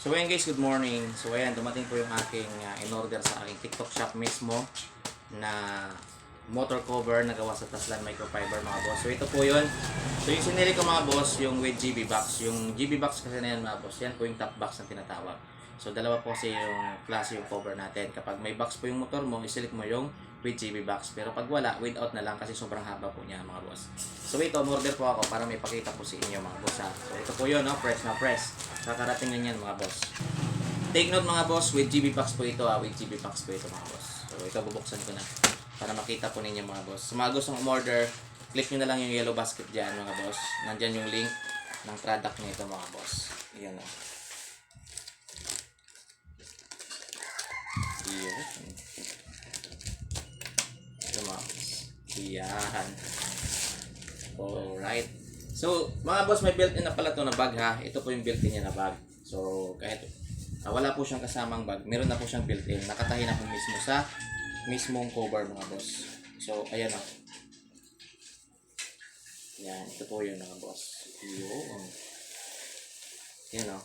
So ayan guys, good morning. So ayan, dumating po yung aking in-order sa aking TikTok shop mismo na motor cover na gawa sa Taslan microfiber mga boss. So ito po yun. So yung sinili ko mga boss, yung with GB box. Yung GB box kasi na yan mga boss, yan po yung top box na tinatawag. So dalawa po kasi yung klase yung cover natin. Kapag may box po yung motor mo, iselect mo yung with GB box. Pero pag wala, without na lang kasi sobrang haba po niya mga boss. So ito, order po ako para may pakita po sa inyo mga boss ha. So ito po yun, no? Press na press. Kakarating na yan mga boss. Take note mga boss, with GB box po ito ha. With GB box po ito mga boss. So ito, bubuksan ko na para makita po ninyo mga boss. Sa mga gustong umorder, click nyo na lang yung yellow basket dyan mga boss. Nandyan yung link ng product nito mga boss. Ayan o. Iyon. Ito mga boss. Iyan. Alright. So, mga boss, may built-in na pala ito na bag ha. Ito po yung built-in niya na bag. So, kahit wala po siyang kasamang bag, meron na po siyang built-in. Nakatahi na po mismo sa mismong cover mga boss. So, ayan o. Yan, ito po yun mga boss. Yun. Yan o.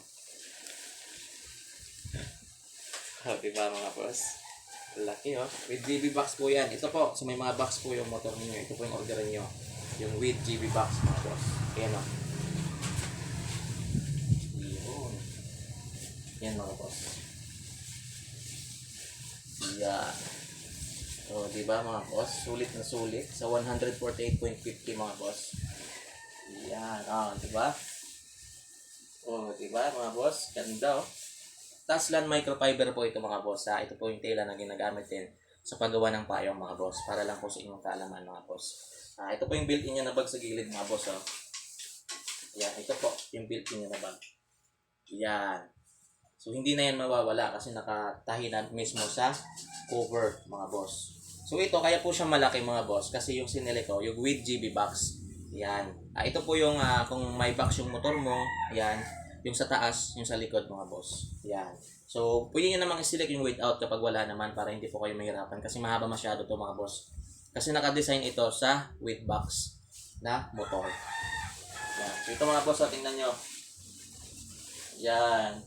Diba mga boss? Laki o. With GB box po yan. Ito po, so may mga box po yung motor ninyo. Ito po yung orderan nyo. Yung with GB box mga boss. Ayan o. Yun. Yan mga boss. Yan. So, diba mga boss? Sulit na sulit. Sa 148.50 mga boss. Yan. Oh, diba? Oh, diba mga boss? Ganda oh. Taslan microfiber po ito mga boss ha. Ito po yung tela na ginagamit din sa paggawa ng payong mga boss. Para lang po sa inyong kaalaman mga boss. Ito po yung built-in niya na bag sa gilid mga boss oh. Yan. Ito po yung built-in niya na bag. Yan. So, hindi na yan mawawala kasi nakatahi na mismo sa cover mga boss. So ito, kaya po siya malaki mga boss kasi yung sinili ko, yung with GB box. Yan. Ito po yung kung may box yung motor mo, yan. Yung sa taas, yung sa likod mga boss. Yan. So, pwede nyo namang i-select yung without kapag wala naman para hindi po kayo mahirapan kasi mahaba masyado to mga boss. Kasi naka-design ito sa with box na motor. Yan. So ito mga boss, tingnan nyo. Yan.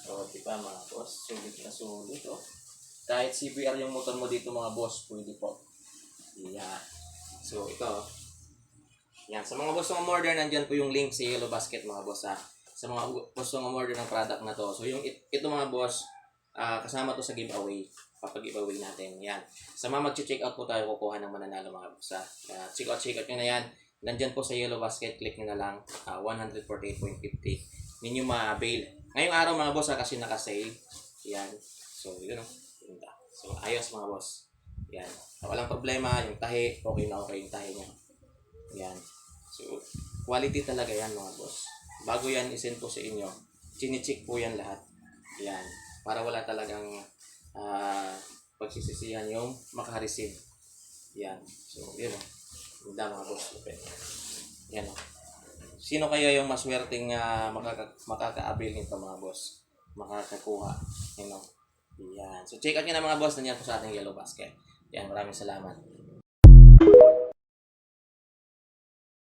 So, diba mga boss, sulit na sulit oh. Kahit CBR yung motor mo dito mga boss, pwede po. Yan. So, ito. Yan. Sa mga gustong umorder, nandyan po yung link sa Yellow Basket mga boss ha. Sa mga gustong umorder ng product na to. So, yung ito mga boss, kasama to sa giveaway. Papag-giveaway natin. Yan. Sa mga mag-check out po tayo, kukuha ng mananalo mga boss ha. Check out nyo na yan. Nandyan po sa Yellow Basket, click nyo na lang. 148.50. Ninyo ma-avail. Ngayong araw mga boss ha, kasi naka-sale. Yan. So, yun o. So, ayos mga boss. Yan. Walang problema. Yung tahi, okay na okay yung tahi niya. Yan. So, quality talaga yan mga boss. Bago yan isend po sa inyo, chine-check po yan lahat. Yan. Para wala talagang pagsisisihan yung makareceive. Yan. So, yun o. Ganda mga boss. Okay. Yan o. Sino kaya yung maswerteng makaka-avail nito mga boss? Makakakuha. Yan o. Yan. So, check out nyo na mga boss. Nandiyan po sa ating Yellow Basket. Yan. Maraming salamat.